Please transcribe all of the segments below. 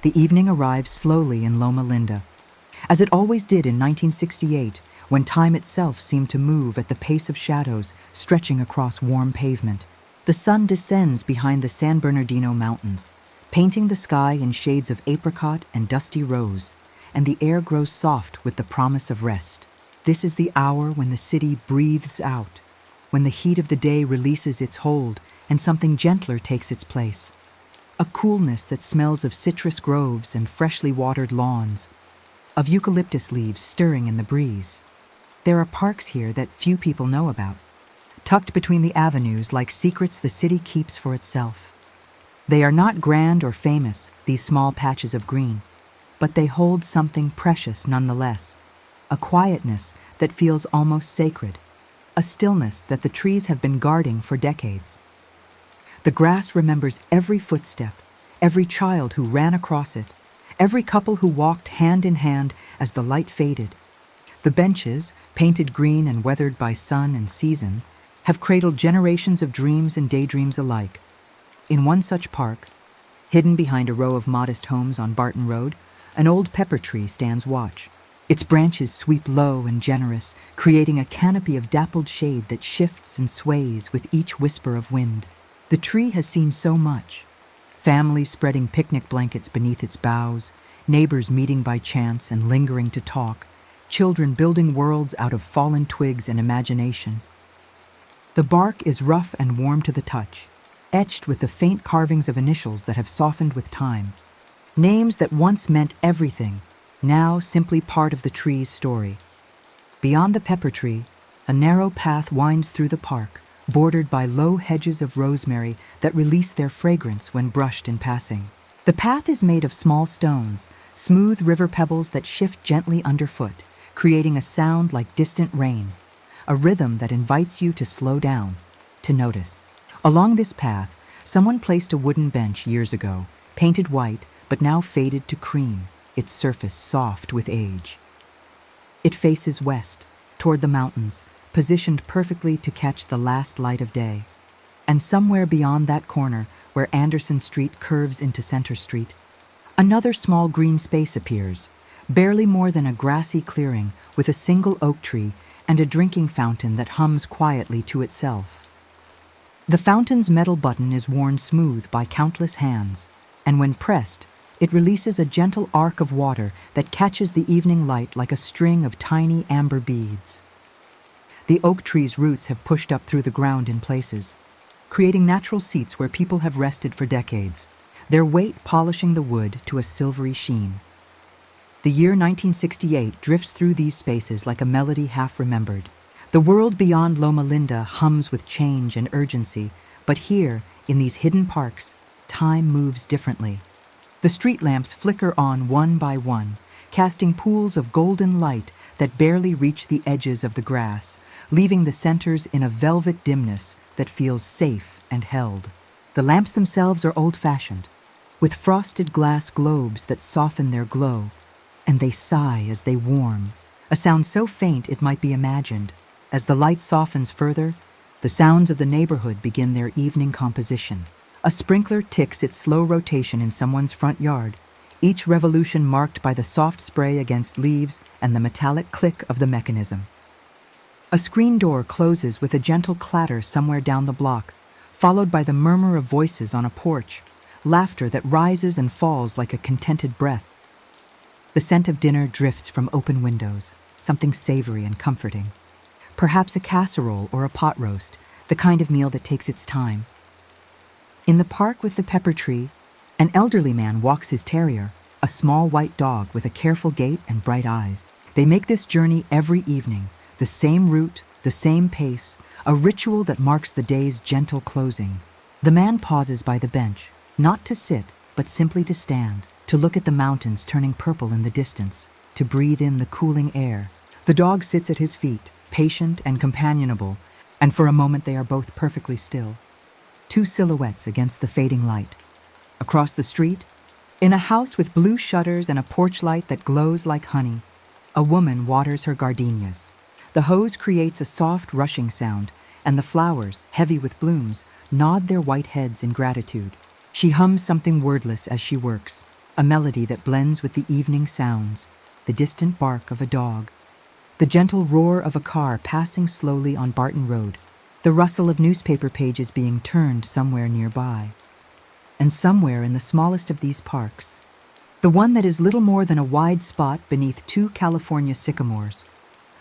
The evening arrives slowly in Loma Linda, as it always did in 1968, when time itself seemed to move at the pace of shadows stretching across warm pavement. The sun descends behind the San Bernardino Mountains, painting the sky in shades of apricot and dusty rose, and the air grows soft with the promise of rest. This is the hour when the city breathes out, when the heat of the day releases its hold and something gentler takes its place. A coolness that smells of citrus groves and freshly watered lawns, of eucalyptus leaves stirring in the breeze. There are parks here that few people know about, tucked between the avenues like secrets the city keeps for itself. They are not grand or famous, these small patches of green, but they hold something precious nonetheless, a quietness that feels almost sacred, a stillness that the trees have been guarding for decades. The grass remembers every footstep, every child who ran across it, every couple who walked hand in hand as the light faded. The benches, painted green and weathered by sun and season, have cradled generations of dreams and daydreams alike. In one such park, hidden behind a row of modest homes on Barton Road, an old pepper tree stands watch. Its branches sweep low and generous, creating a canopy of dappled shade that shifts and sways with each whisper of wind. The tree has seen so much. Families spreading picnic blankets beneath its boughs, neighbors meeting by chance and lingering to talk, children building worlds out of fallen twigs and imagination. The bark is rough and warm to the touch, etched with the faint carvings of initials that have softened with time. Names that once meant everything, now simply part of the tree's story. Beyond the pepper tree, a narrow path winds through the park, bordered by low hedges of rosemary that release their fragrance when brushed in passing. The path is made of small stones, smooth river pebbles that shift gently underfoot, creating a sound like distant rain, a rhythm that invites you to slow down, to notice. Along this path, someone placed a wooden bench years ago, painted white but now faded to cream, its surface soft with age. It faces west, toward the mountains, positioned perfectly to catch the last light of day. And somewhere beyond that corner, where Anderson Street curves into Center Street, another small green space appears, barely more than a grassy clearing with a single oak tree and a drinking fountain that hums quietly to itself. The fountain's metal button is worn smooth by countless hands, and when pressed, it releases a gentle arc of water that catches the evening light like a string of tiny amber beads. The oak tree's roots have pushed up through the ground in places, creating natural seats where people have rested for decades, their weight polishing the wood to a silvery sheen. The year 1968 drifts through these spaces like a melody half-remembered. The world beyond Loma Linda hums with change and urgency, but here, in these hidden parks, time moves differently. The street lamps flicker on one by one, casting pools of golden light that barely reach the edges of the grass, leaving the centers in a velvet dimness that feels safe and held. The lamps themselves are old-fashioned, with frosted glass globes that soften their glow, and they sigh as they warm, a sound so faint it might be imagined. As the light softens further, the sounds of the neighborhood begin their evening composition. A sprinkler ticks its slow rotation in someone's front yard, each revolution marked by the soft spray against leaves and the metallic click of the mechanism. A screen door closes with a gentle clatter somewhere down the block, followed by the murmur of voices on a porch, laughter that rises and falls like a contented breath. The scent of dinner drifts from open windows, something savory and comforting. Perhaps a casserole or a pot roast, the kind of meal that takes its time. In the park with the pepper tree, an elderly man walks his terrier, a small white dog with a careful gait and bright eyes. They make this journey every evening, the same route, the same pace, a ritual that marks the day's gentle closing. The man pauses by the bench, not to sit, but simply to stand, to look at the mountains turning purple in the distance, to breathe in the cooling air. The dog sits at his feet, patient and companionable, and for a moment they are both perfectly still. Two silhouettes against the fading light. Across the street, in a house with blue shutters and a porch light that glows like honey, a woman waters her gardenias. The hose creates a soft rushing sound, and the flowers, heavy with blooms, nod their white heads in gratitude. She hums something wordless as she works, a melody that blends with the evening sounds, the distant bark of a dog, the gentle roar of a car passing slowly on Barton Road, the rustle of newspaper pages being turned somewhere nearby. And somewhere in the smallest of these parks, the one that is little more than a wide spot beneath 2 California sycamores,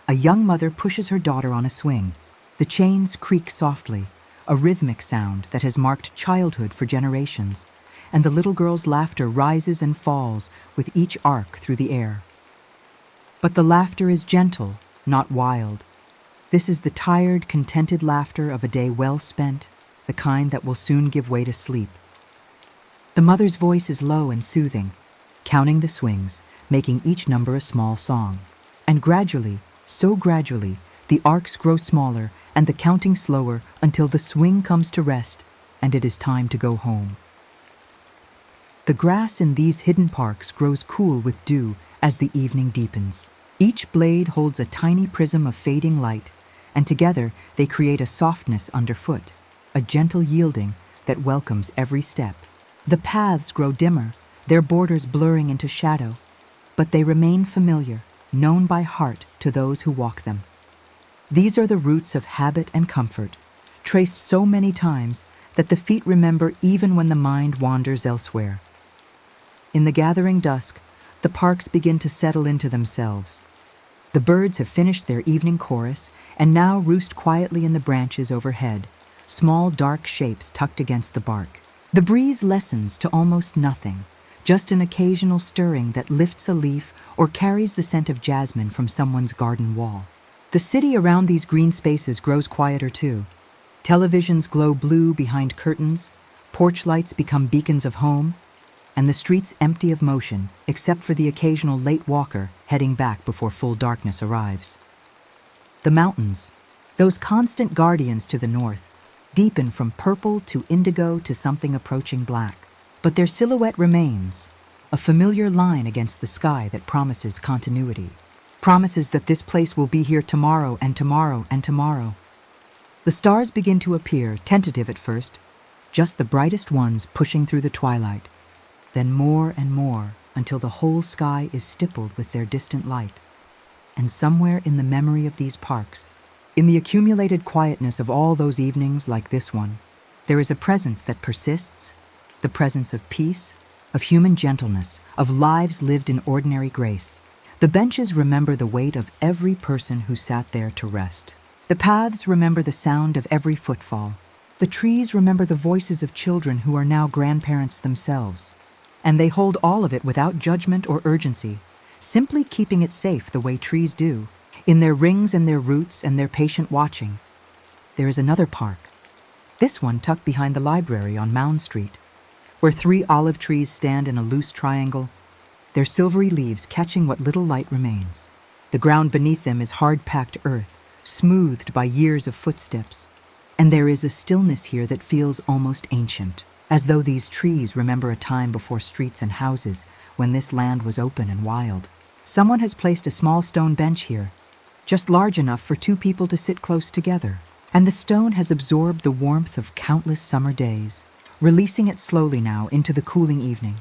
a young mother pushes her daughter on a swing. The chains creak softly, a rhythmic sound that has marked childhood for generations, and the little girl's laughter rises and falls with each arc through the air. But the laughter is gentle, not wild. This is the tired, contented laughter of a day well spent, the kind that will soon give way to sleep. The mother's voice is low and soothing, counting the swings, making each number a small song. And gradually, so gradually, the arcs grow smaller and the counting slower until the swing comes to rest and it is time to go home. The grass in these hidden parks grows cool with dew as the evening deepens. Each blade holds a tiny prism of fading light, and together they create a softness underfoot, a gentle yielding that welcomes every step. The paths grow dimmer, their borders blurring into shadow, but they remain familiar, known by heart to those who walk them. These are the roots of habit and comfort, traced so many times that the feet remember even when the mind wanders elsewhere. In the gathering dusk, the parks begin to settle into themselves. The birds have finished their evening chorus and now roost quietly in the branches overhead, small dark shapes tucked against the bark. The breeze lessens to almost nothing, just an occasional stirring that lifts a leaf or carries the scent of jasmine from someone's garden wall. The city around these green spaces grows quieter too. Televisions glow blue behind curtains, porch lights become beacons of home, and the streets empty of motion except for the occasional late walker heading back before full darkness arrives. The mountains, those constant guardians to the north, deepen from purple to indigo to something approaching black. But their silhouette remains, a familiar line against the sky that promises continuity, promises that this place will be here tomorrow and tomorrow and tomorrow. The stars begin to appear, tentative at first, just the brightest ones pushing through the twilight, then more and more until the whole sky is stippled with their distant light. And somewhere in the memory of these parks, in the accumulated quietness of all those evenings like this one, there is a presence that persists, the presence of peace, of human gentleness, of lives lived in ordinary grace. The benches remember the weight of every person who sat there to rest. The paths remember the sound of every footfall. The trees remember the voices of children who are now grandparents themselves. And they hold all of it without judgment or urgency, simply keeping it safe the way trees do, in their rings and their roots and their patient watching. There is another park, this one tucked behind the library on Mound Street, where 3 olive trees stand in a loose triangle, their silvery leaves catching what little light remains. The ground beneath them is hard-packed earth, smoothed by years of footsteps, and there is a stillness here that feels almost ancient, as though these trees remember a time before streets and houses, when this land was open and wild. Someone has placed a small stone bench here, just large enough for 2 people to sit close together, and the stone has absorbed the warmth of countless summer days, releasing it slowly now into the cooling evening.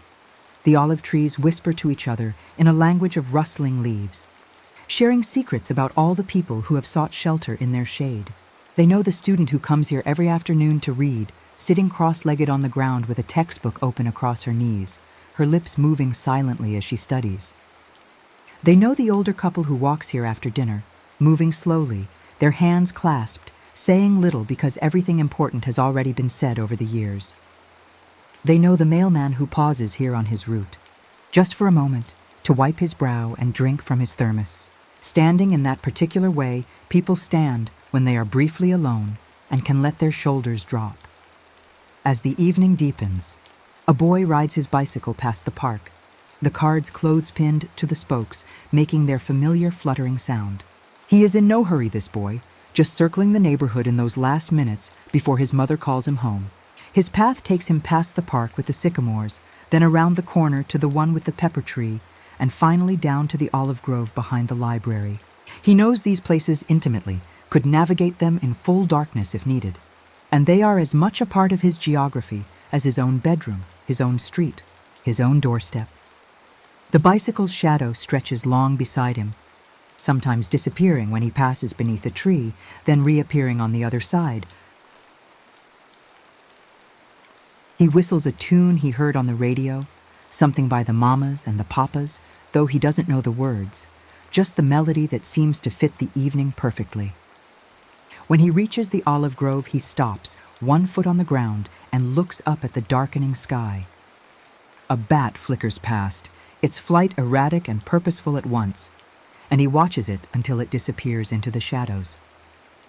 The olive trees whisper to each other in a language of rustling leaves, sharing secrets about all the people who have sought shelter in their shade. They know the student who comes here every afternoon to read, sitting cross-legged on the ground with a textbook open across her knees, her lips moving silently as she studies. They know the older couple who walks here after dinner, moving slowly, their hands clasped, saying little because everything important has already been said over the years. They know the mailman who pauses here on his route, just for a moment, to wipe his brow and drink from his thermos. Standing in that particular way, people stand when they are briefly alone and can let their shoulders drop. As the evening deepens, a boy rides his bicycle past the park, the cards clothes-pinned to the spokes, making their familiar fluttering sound. He is in no hurry, this boy, just circling the neighborhood in those last minutes before his mother calls him home. His path takes him past the park with the sycamores, then around the corner to the one with the pepper tree, and finally down to the olive grove behind the library. He knows these places intimately, could navigate them in full darkness if needed. And they are as much a part of his geography as his own bedroom, his own street, his own doorstep. The bicycle's shadow stretches long beside him, sometimes disappearing when he passes beneath a tree, then reappearing on the other side. He whistles a tune he heard on the radio, something by the Mamas and the Papas, though he doesn't know the words, just the melody that seems to fit the evening perfectly. When he reaches the olive grove, he stops, one foot on the ground, and looks up at the darkening sky. A bat flickers past, its flight erratic and purposeful at once, and he watches it until it disappears into the shadows.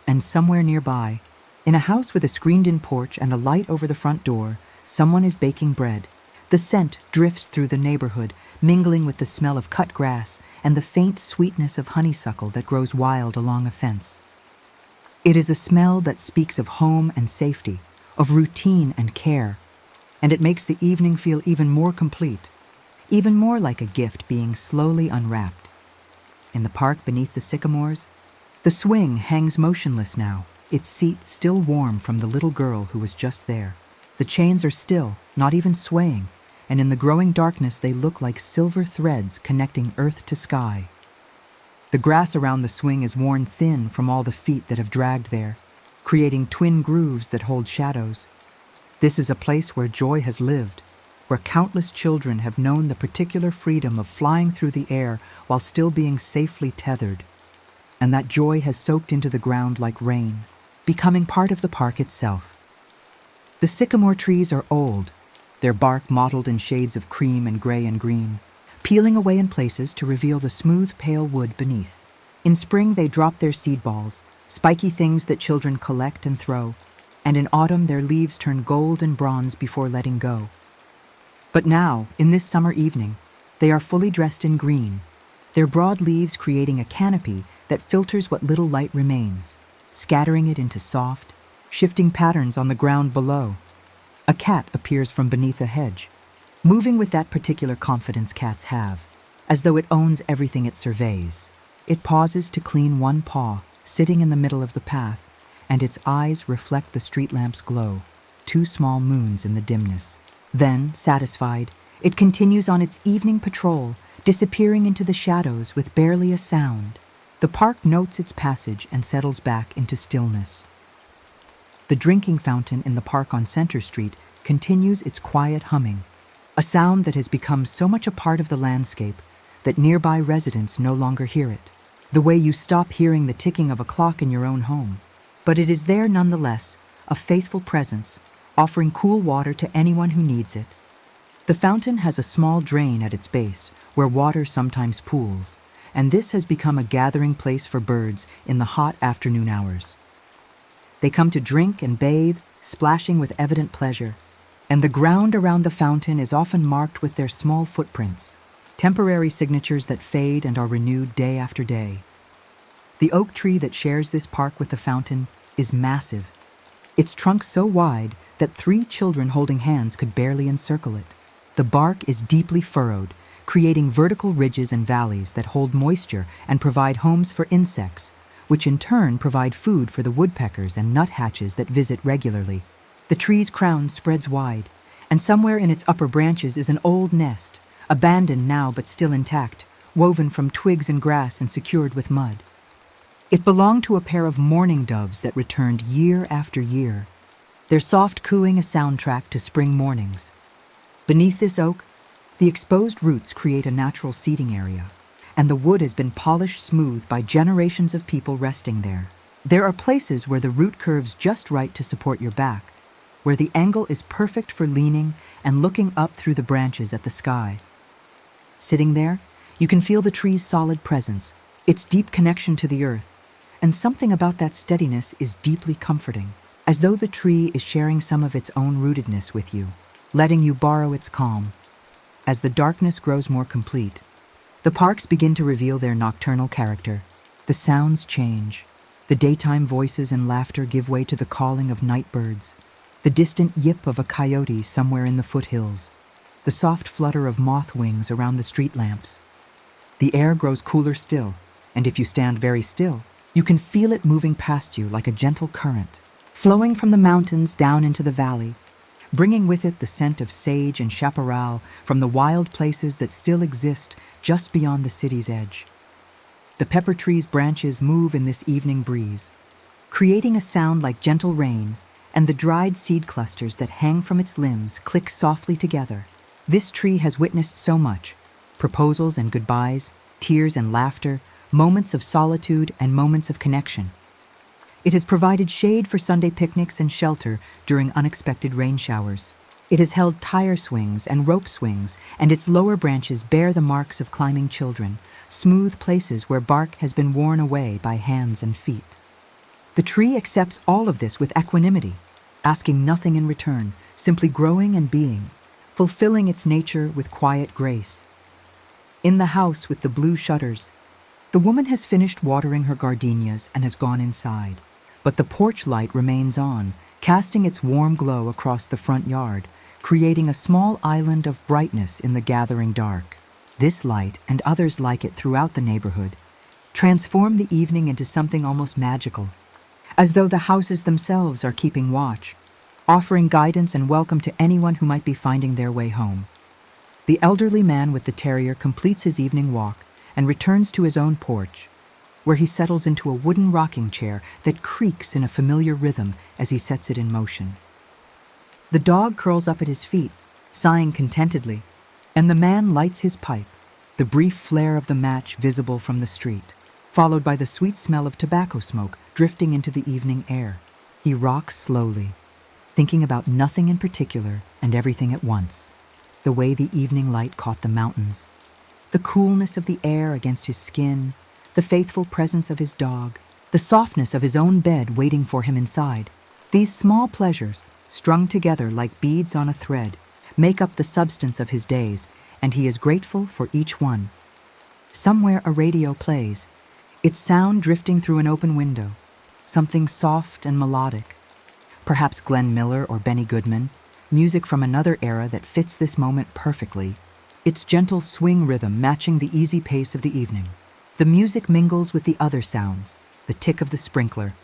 And somewhere nearby, in a house with a screened-in porch and a light over the front door, someone is baking bread. The scent drifts through the neighborhood, mingling with the smell of cut grass and the faint sweetness of honeysuckle that grows wild along a fence. It is a smell that speaks of home and safety, of routine and care, and it makes the evening feel even more complete, even more like a gift being slowly unwrapped. In the park beneath the sycamores, the swing hangs motionless now, its seat still warm from the little girl who was just there. The chains are still, not even swaying, and in the growing darkness they look like silver threads connecting earth to sky. The grass around the swing is worn thin from all the feet that have dragged there, creating twin grooves that hold shadows. This is a place where joy has lived, where countless children have known the particular freedom of flying through the air while still being safely tethered. And that joy has soaked into the ground like rain, becoming part of the park itself. The sycamore trees are old, their bark mottled in shades of cream and gray and green, peeling away in places to reveal the smooth, pale wood beneath. In spring, they drop their seed balls, spiky things that children collect and throw, and in autumn their leaves turn gold and bronze before letting go. But now, in this summer evening, they are fully dressed in green, their broad leaves creating a canopy that filters what little light remains, scattering it into soft, shifting patterns on the ground below. A cat appears from beneath a hedge, moving with that particular confidence cats have, as though it owns everything it surveys. It pauses to clean one paw, sitting in the middle of the path, and its eyes reflect the street lamp's glow, two small moons in the dimness. Then, satisfied, it continues on its evening patrol, disappearing into the shadows with barely a sound. The park notes its passage and settles back into stillness. The drinking fountain in the park on Center Street continues its quiet humming, a sound that has become so much a part of the landscape that nearby residents no longer hear it, the way you stop hearing the ticking of a clock in your own home. But it is there nonetheless, a faithful presence, offering cool water to anyone who needs it. The fountain has a small drain at its base, where water sometimes pools, and this has become a gathering place for birds in the hot afternoon hours. They come to drink and bathe, splashing with evident pleasure, and the ground around the fountain is often marked with their small footprints, temporary signatures that fade and are renewed day after day. The oak tree that shares this park with the fountain is massive, its trunk so wide that 3 children holding hands could barely encircle it. The bark is deeply furrowed, creating vertical ridges and valleys that hold moisture and provide homes for insects, which in turn provide food for the woodpeckers and nuthatches that visit regularly. The tree's crown spreads wide, and somewhere in its upper branches is an old nest, abandoned now but still intact, woven from twigs and grass and secured with mud. It belonged to a pair of mourning doves that returned year after year, their soft cooing a soundtrack to spring mornings. Beneath this oak, the exposed roots create a natural seating area, and the wood has been polished smooth by generations of people resting there. There are places where the root curves just right to support your back, where the angle is perfect for leaning and looking up through the branches at the sky. Sitting there, you can feel the tree's solid presence, its deep connection to the earth, and something about that steadiness is deeply comforting, as though the tree is sharing some of its own rootedness with you, letting you borrow its calm. As the darkness grows more complete, the parks begin to reveal their nocturnal character. The sounds change. The daytime voices and laughter give way to the calling of night birds, the distant yip of a coyote somewhere in the foothills, the soft flutter of moth wings around the street lamps. The air grows cooler still, and if you stand very still, you can feel it moving past you like a gentle current, flowing from the mountains down into the valley, bringing with it the scent of sage and chaparral from the wild places that still exist just beyond the city's edge. The pepper tree's branches move in this evening breeze, creating a sound like gentle rain, and the dried seed clusters that hang from its limbs click softly together. This tree has witnessed so much: proposals and goodbyes, tears and laughter, moments of solitude and moments of connection. It has provided shade for Sunday picnics and shelter during unexpected rain showers. It has held tire swings and rope swings, and its lower branches bear the marks of climbing children, smooth places where bark has been worn away by hands and feet. The tree accepts all of this with equanimity, asking nothing in return, simply growing and being, fulfilling its nature with quiet grace. In the house with the blue shutters, the woman has finished watering her gardenias and has gone inside, but the porch light remains on, casting its warm glow across the front yard, creating a small island of brightness in the gathering dark. This light, and others like it throughout the neighborhood, transform the evening into something almost magical, as though the houses themselves are keeping watch, offering guidance and welcome to anyone who might be finding their way home. The elderly man with the terrier completes his evening walk and returns to his own porch, where he settles into a wooden rocking chair that creaks in a familiar rhythm as he sets it in motion. The dog curls up at his feet, sighing contentedly, and the man lights his pipe, the brief flare of the match visible from the street, followed by the sweet smell of tobacco smoke drifting into the evening air. He rocks slowly, thinking about nothing in particular and everything at once. The way the evening light caught the mountains, the coolness of the air against his skin, the faithful presence of his dog, the softness of his own bed waiting for him inside. These small pleasures, strung together like beads on a thread, make up the substance of his days, and he is grateful for each one. Somewhere a radio plays, its sound drifting through an open window, something soft and melodic. Perhaps Glenn Miller or Benny Goodman, music from another era that fits this moment perfectly, its gentle swing rhythm matching the easy pace of the evening. The music mingles with the other sounds, the tick of the sprinkler,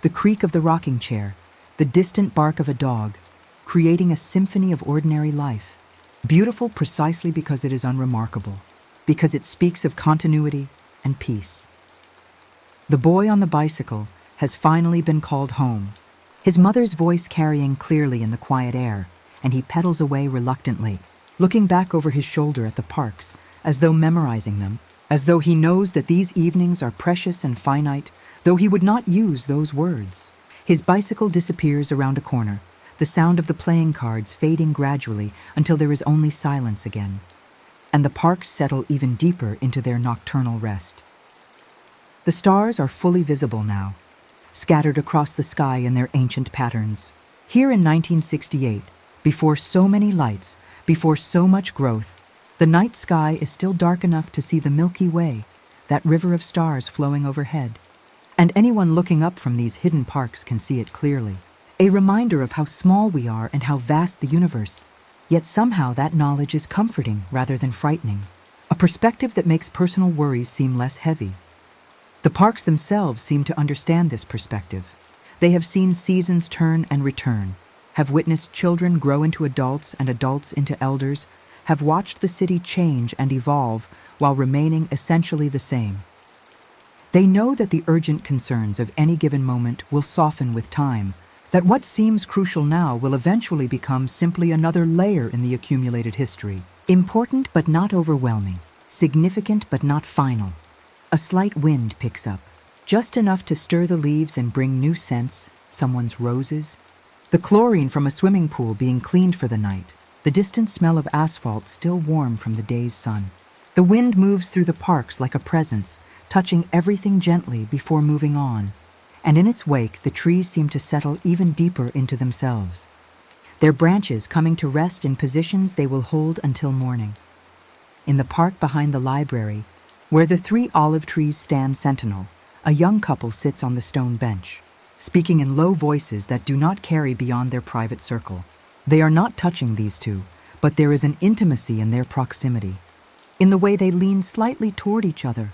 the creak of the rocking chair, the distant bark of a dog, creating a symphony of ordinary life, beautiful precisely because it is unremarkable, because it speaks of continuity and peace. The boy on the bicycle has finally been called home, his mother's voice carrying clearly in the quiet air, and he pedals away reluctantly, looking back over his shoulder at the parks, as though memorizing them, as though he knows that these evenings are precious and finite, though he would not use those words. His bicycle disappears around a corner, the sound of the playing cards fading gradually until there is only silence again, and the parks settle even deeper into their nocturnal rest. The stars are fully visible now, scattered across the sky in their ancient patterns. Here in 1968, before so many lights, before so much growth, the night sky is still dark enough to see the Milky Way, that river of stars flowing overhead. And anyone looking up from these hidden parks can see it clearly. A reminder of how small we are and how vast the universe. Yet somehow that knowledge is comforting rather than frightening. A perspective that makes personal worries seem less heavy. The parks themselves seem to understand this perspective. They have seen seasons turn and return, have witnessed children grow into adults and adults into elders, have watched the city change and evolve while remaining essentially the same. They know that the urgent concerns of any given moment will soften with time, that what seems crucial now will eventually become simply another layer in the accumulated history. Important but not overwhelming, significant but not final. A slight wind picks up, just enough to stir the leaves and bring new scents, someone's roses, the chlorine from a swimming pool being cleaned for the night, the distant smell of asphalt still warm from the day's sun. The wind moves through the parks like a presence, touching everything gently before moving on, and in its wake the trees seem to settle even deeper into themselves, their branches coming to rest in positions they will hold until morning. In the park behind the library, where the 3 olive trees stand sentinel, a young couple sits on the stone bench, speaking in low voices that do not carry beyond their private circle. They are not touching these two, but there is an intimacy in their proximity, in the way they lean slightly toward each other,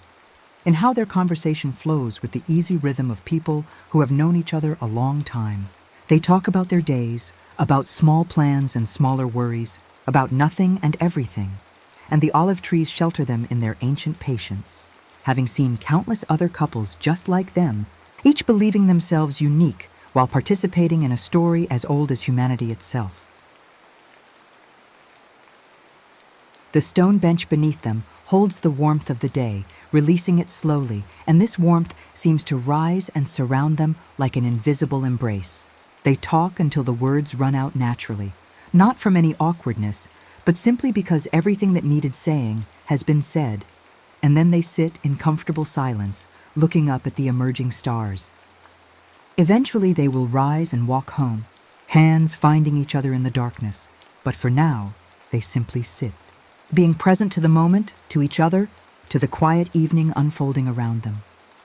in how their conversation flows with the easy rhythm of people who have known each other a long time. They talk about their days, about small plans and smaller worries, about nothing and everything, and the olive trees shelter them in their ancient patience, having seen countless other couples just like them, each believing themselves unique while participating in a story as old as humanity itself. The stone bench beneath them holds the warmth of the day, releasing it slowly, and this warmth seems to rise and surround them like an invisible embrace. They talk until the words run out naturally, not from any awkwardness, but simply because everything that needed saying has been said, and then they sit in comfortable silence, looking up at the emerging stars. Eventually they will rise and walk home, hands finding each other in the darkness, but for now, they simply sit, being present to the moment, to each other, to the quiet evening unfolding around them.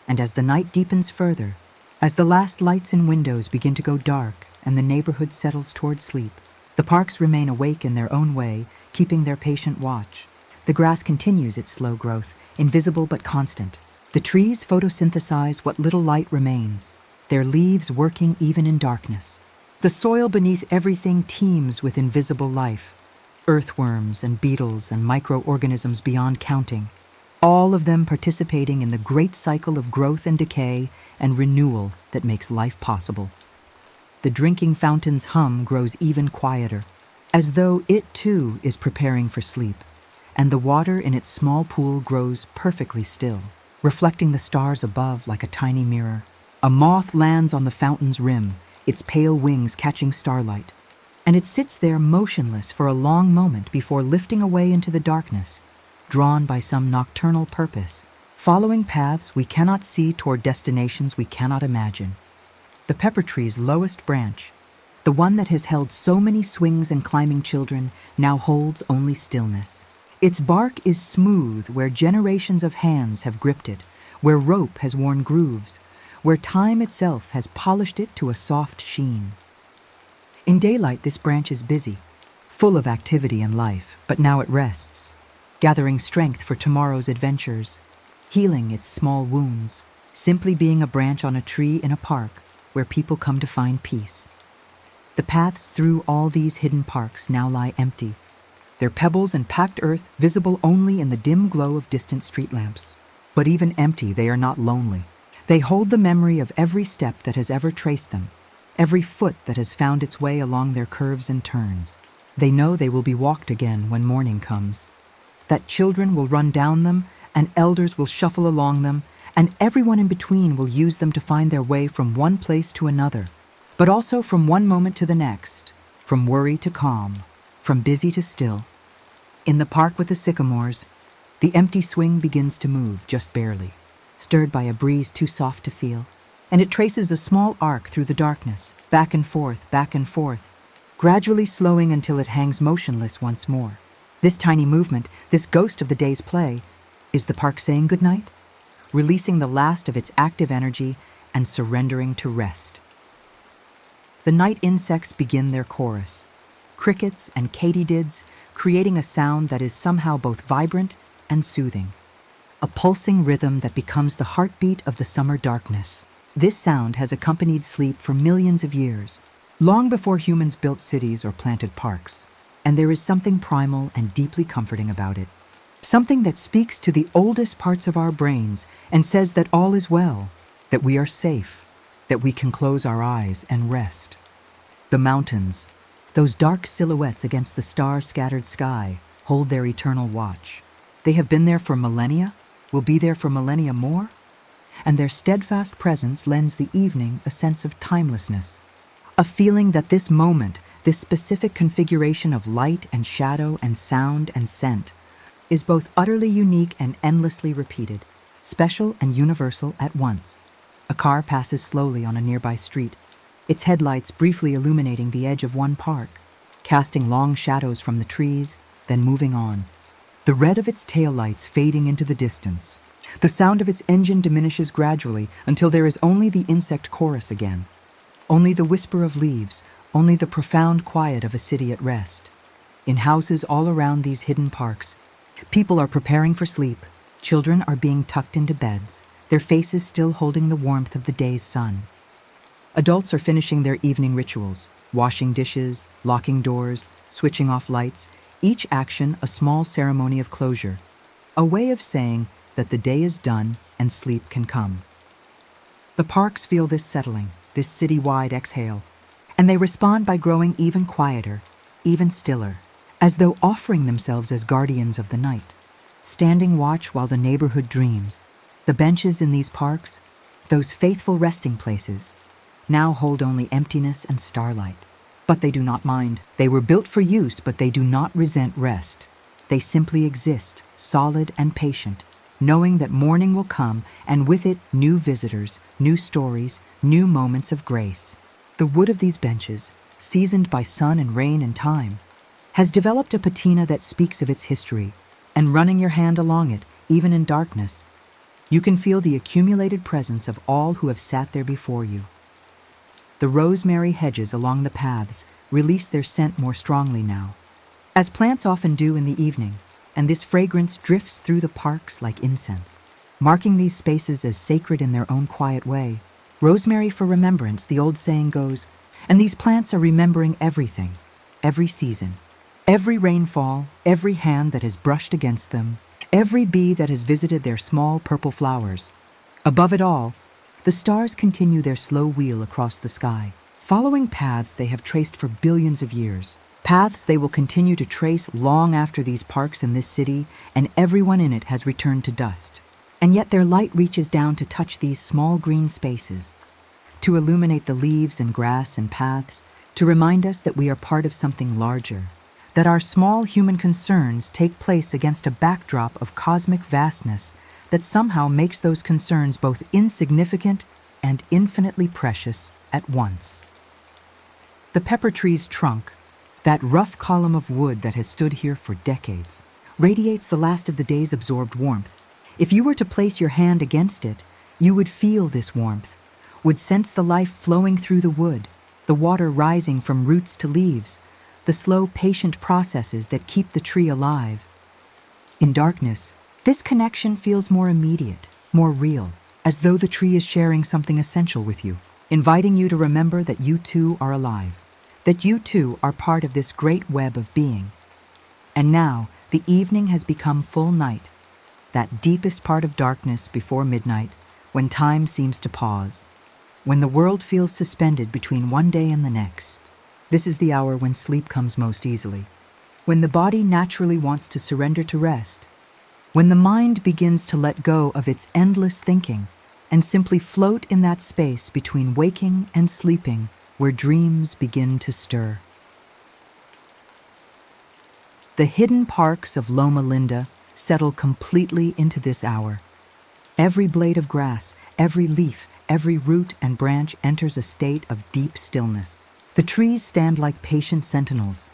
And as the night deepens further, as the last lights in windows begin to go dark and the neighborhood settles toward sleep, the parks remain awake in their own way, keeping their patient watch. The grass continues its slow growth, invisible but constant. The trees photosynthesize what little light remains, their leaves working even in darkness. The soil beneath everything teems with invisible life, earthworms and beetles and microorganisms beyond counting, all of them participating in the great cycle of growth and decay and renewal that makes life possible. The drinking fountain's hum grows even quieter, as though it too is preparing for sleep, and the water in its small pool grows perfectly still, reflecting the stars above like a tiny mirror. A moth lands on the fountain's rim, its pale wings catching starlight, and it sits there motionless for a long moment before lifting away into the darkness, drawn by some nocturnal purpose, following paths we cannot see toward destinations we cannot imagine. The pepper tree's lowest branch, the one that has held so many swings and climbing children, now holds only stillness. Its bark is smooth where generations of hands have gripped it, where rope has worn grooves, where time itself has polished it to a soft sheen. In daylight, this branch is busy, full of activity and life, but now it rests, gathering strength for tomorrow's adventures, healing its small wounds, simply being a branch on a tree in a park where people come to find peace. The paths through all these hidden parks now lie empty, their pebbles and packed earth visible only in the dim glow of distant street lamps. But even empty, they are not lonely. They hold the memory of every step that has ever traced them, every foot that has found its way along their curves and turns. They know they will be walked again when morning comes, that children will run down them and elders will shuffle along them, and everyone in between will use them to find their way from one place to another, but also from one moment to the next, from worry to calm, from busy to still. In the park with the sycamores, the empty swing begins to move just barely, stirred by a breeze too soft to feel, and it traces a small arc through the darkness, back and forth, gradually slowing until it hangs motionless once more. This tiny movement, this ghost of the day's play, is the park saying goodnight, releasing the last of its active energy and surrendering to rest. The night insects begin their chorus, crickets and katydids creating a sound that is somehow both vibrant and soothing, a pulsing rhythm that becomes the heartbeat of the summer darkness. This sound has accompanied sleep for millions of years, long before humans built cities or planted parks, and there is something primal and deeply comforting about it, something that speaks to the oldest parts of our brains and says that all is well, that we are safe, that we can close our eyes and rest. The mountains, those dark silhouettes against the star-scattered sky, hold their eternal watch. They have been there for millennia, will be there for millennia more, and their steadfast presence lends the evening a sense of timelessness, a feeling that this moment, this specific configuration of light and shadow and sound and scent, is both utterly unique and endlessly repeated, special and universal at once. A car passes slowly on a nearby street, its headlights briefly illuminating the edge of one park, casting long shadows from the trees, then moving on. The red of its taillights fading into the distance. The sound of its engine diminishes gradually until there is only the insect chorus again. Only the whisper of leaves, only the profound quiet of a city at rest. In houses all around these hidden parks, people are preparing for sleep. Children are being tucked into beds, their faces still holding the warmth of the day's sun. Adults are finishing their evening rituals, washing dishes, locking doors, switching off lights, each action a small ceremony of closure, a way of saying that the day is done and sleep can come. The parks feel this settling, this city-wide exhale, and they respond by growing even quieter, even stiller, as though offering themselves as guardians of the night, standing watch while the neighborhood dreams. The benches in these parks, those faithful resting places, now hold only emptiness and starlight. But they do not mind. They were built for use, but they do not resent rest. They simply exist, solid and patient, knowing that morning will come, and with it, new visitors, new stories, new moments of grace. The wood of these benches, seasoned by sun and rain and time, has developed a patina that speaks of its history, and running your hand along it, even in darkness, you can feel the accumulated presence of all who have sat there before you. The rosemary hedges along the paths release their scent more strongly now, as plants often do in the evening, and this fragrance drifts through the parks like incense, marking these spaces as sacred in their own quiet way. Rosemary for remembrance, the old saying goes, and these plants are remembering everything, every season, every rainfall, every hand that has brushed against them, every bee that has visited their small purple flowers. Above it all, the stars continue their slow wheel across the sky, following paths they have traced for billions of years, paths they will continue to trace long after these parks in this city and everyone in it has returned to dust. And yet their light reaches down to touch these small green spaces, to illuminate the leaves and grass and paths, to remind us that we are part of something larger, that our small human concerns take place against a backdrop of cosmic vastness that somehow makes those concerns both insignificant and infinitely precious at once. The pepper tree's trunk, that rough column of wood that has stood here for decades, radiates the last of the day's absorbed warmth. If you were to place your hand against it, you would feel this warmth, would sense the life flowing through the wood, the water rising from roots to leaves, the slow, patient processes that keep the tree alive. In darkness, this connection feels more immediate, more real, as though the tree is sharing something essential with you, inviting you to remember that you too are alive, that you too are part of this great web of being. And now, the evening has become full night, that deepest part of darkness before midnight, when time seems to pause, when the world feels suspended between one day and the next. This is the hour when sleep comes most easily, when the body naturally wants to surrender to rest, when the mind begins to let go of its endless thinking and simply float in that space between waking and sleeping where dreams begin to stir. The hidden parks of Loma Linda settle completely into this hour. Every blade of grass, every leaf, every root and branch enters a state of deep stillness. The trees stand like patient sentinels,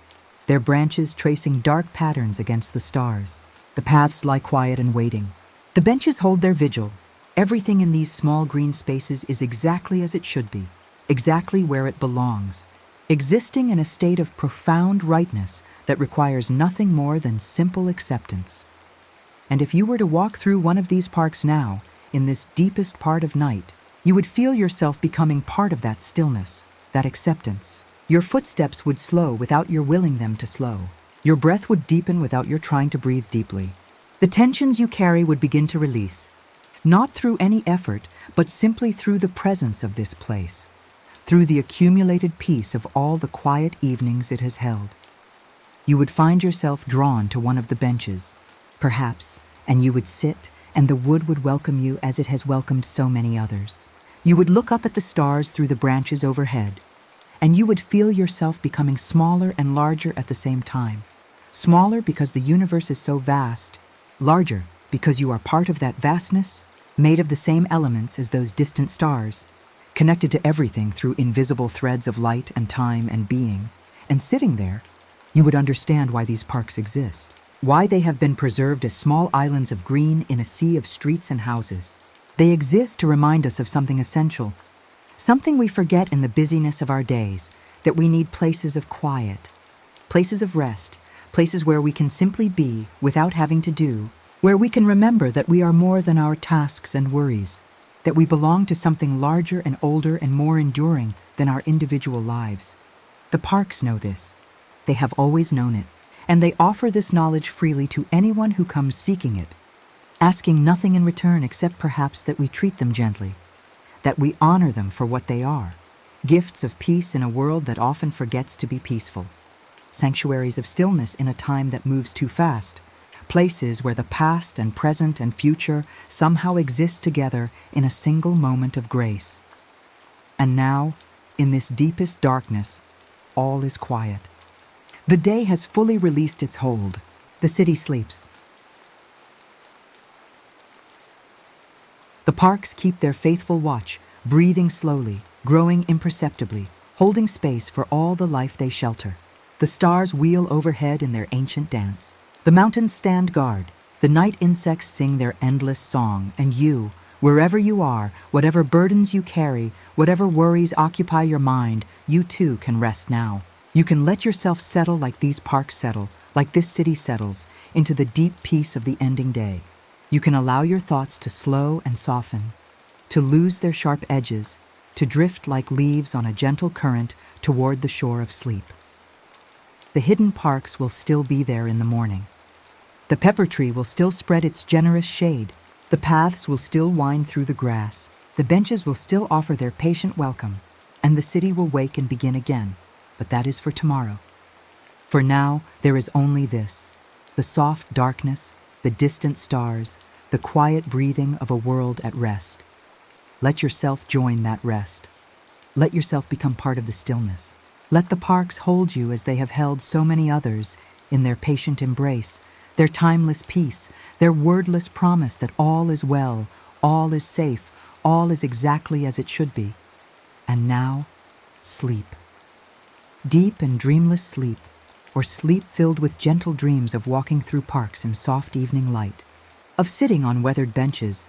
their branches tracing dark patterns against the stars. The paths lie quiet and waiting. The benches hold their vigil. Everything in these small green spaces is exactly as it should be, exactly where it belongs, existing in a state of profound rightness that requires nothing more than simple acceptance. And if you were to walk through one of these parks now, in this deepest part of night, you would feel yourself becoming part of that stillness, that acceptance. Your footsteps would slow without your willing them to slow. Your breath would deepen without your trying to breathe deeply. The tensions you carry would begin to release, not through any effort, but simply through the presence of this place, through the accumulated peace of all the quiet evenings it has held. You would find yourself drawn to one of the benches, perhaps, and you would sit, and the wood would welcome you as it has welcomed so many others. You would look up at the stars through the branches overhead, and you would feel yourself becoming smaller and larger at the same time. Smaller because the universe is so vast, larger because you are part of that vastness, made of the same elements as those distant stars, connected to everything through invisible threads of light and time and being. And sitting there, you would understand why these parks exist, why they have been preserved as small islands of green in a sea of streets and houses. They exist to remind us of something essential, something we forget in the busyness of our days, that we need places of quiet, places of rest, places where we can simply be without having to do, where we can remember that we are more than our tasks and worries, that we belong to something larger and older and more enduring than our individual lives. The parks know this. They have always known it, and they offer this knowledge freely to anyone who comes seeking it, asking nothing in return except perhaps that we treat them gently, that we honor them for what they are, gifts of peace in a world that often forgets to be peaceful, sanctuaries of stillness in a time that moves too fast, places where the past and present and future somehow exist together in a single moment of grace. And now, in this deepest darkness, all is quiet. The day has fully released its hold. The city sleeps. The parks keep their faithful watch, breathing slowly, growing imperceptibly, holding space for all the life they shelter. The stars wheel overhead in their ancient dance. The mountains stand guard. The night insects sing their endless song, and you, wherever you are, whatever burdens you carry, whatever worries occupy your mind, you too can rest now. You can let yourself settle like these parks settle, like this city settles, into the deep peace of the ending day. You can allow your thoughts to slow and soften, to lose their sharp edges, to drift like leaves on a gentle current toward the shore of sleep. The hidden parks will still be there in the morning. The pepper tree will still spread its generous shade. The paths will still wind through the grass. The benches will still offer their patient welcome, and the city will wake and begin again. But that is for tomorrow. For now, there is only this: the soft darkness, the distant stars, the quiet breathing of a world at rest. Let yourself join that rest. Let yourself become part of the stillness. Let the parks hold you as they have held so many others in their patient embrace, their timeless peace, their wordless promise that all is well, all is safe, all is exactly as it should be. And now, sleep. Deep and dreamless sleep, or sleep filled with gentle dreams of walking through parks in soft evening light, of sitting on weathered benches,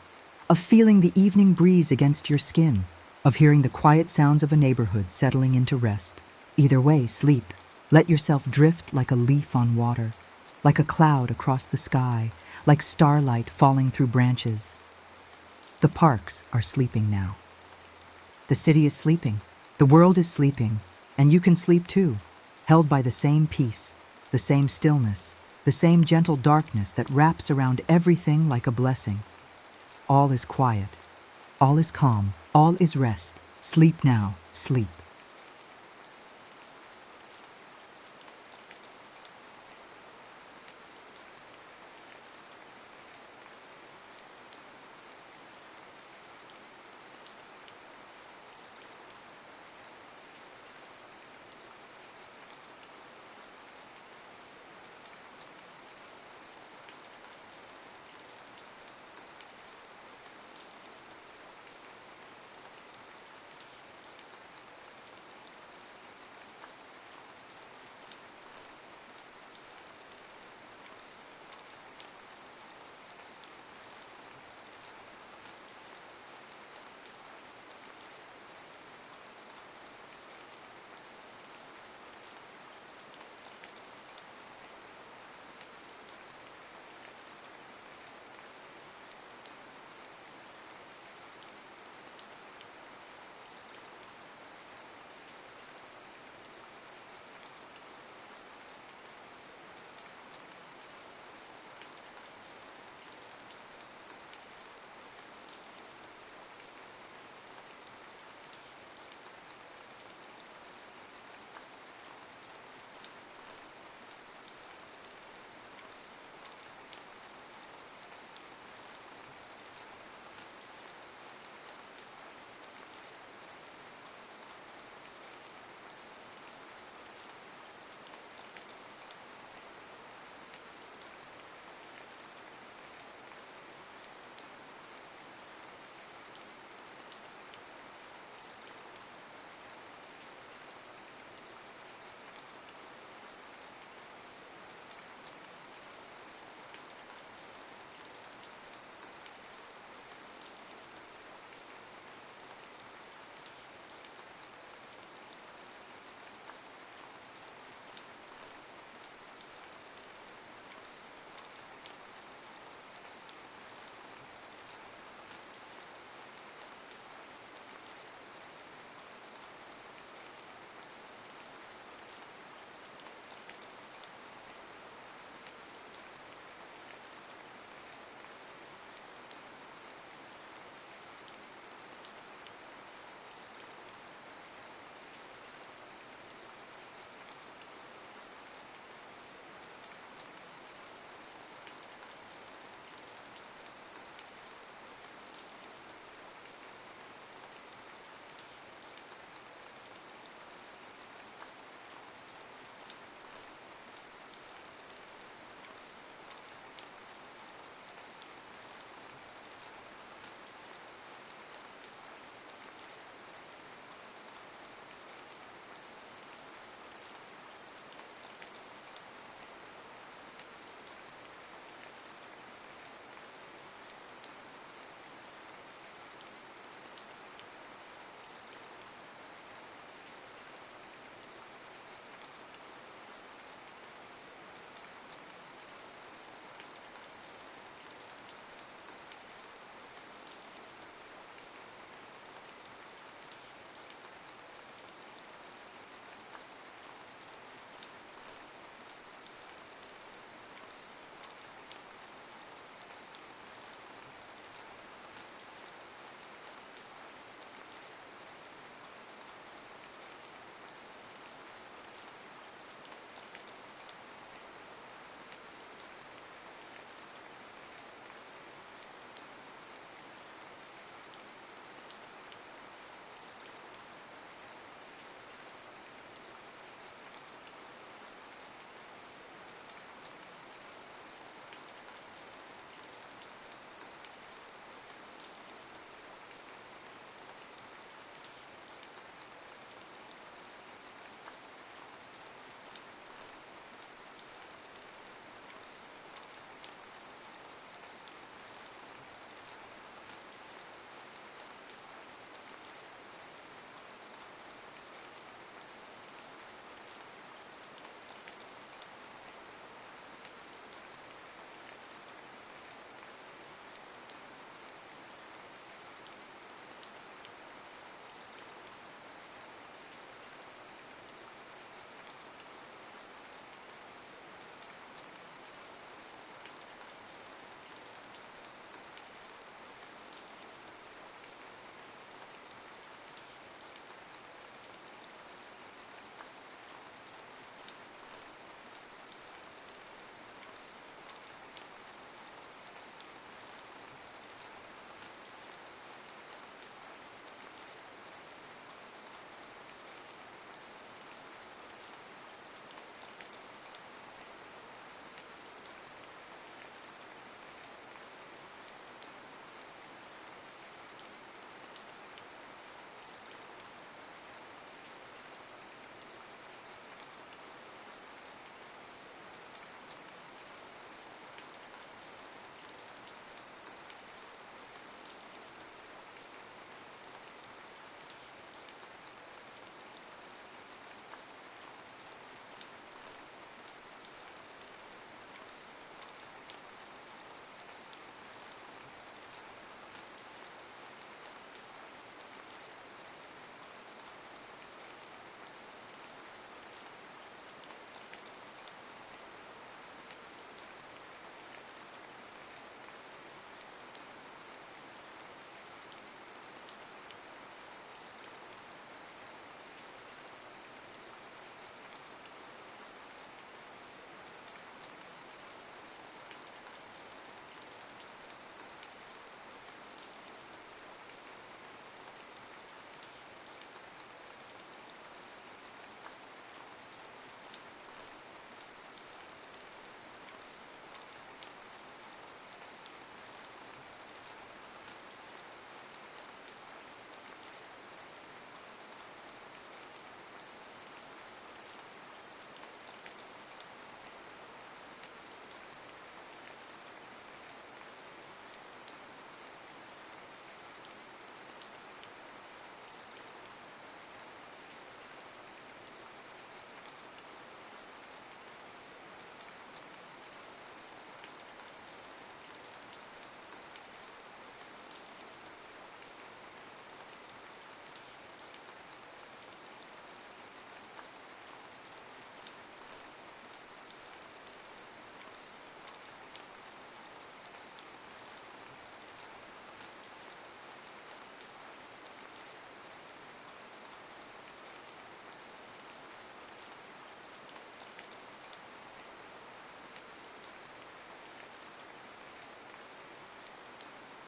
of feeling the evening breeze against your skin, of hearing the quiet sounds of a neighborhood settling into rest. Either way, sleep. Let yourself drift like a leaf on water, like a cloud across the sky, like starlight falling through branches. The parks are sleeping now. The city is sleeping. The world is sleeping. And you can sleep too, held by the same peace, the same stillness, the same gentle darkness that wraps around everything like a blessing. All is quiet. All is calm. All is rest. Sleep now. Sleep.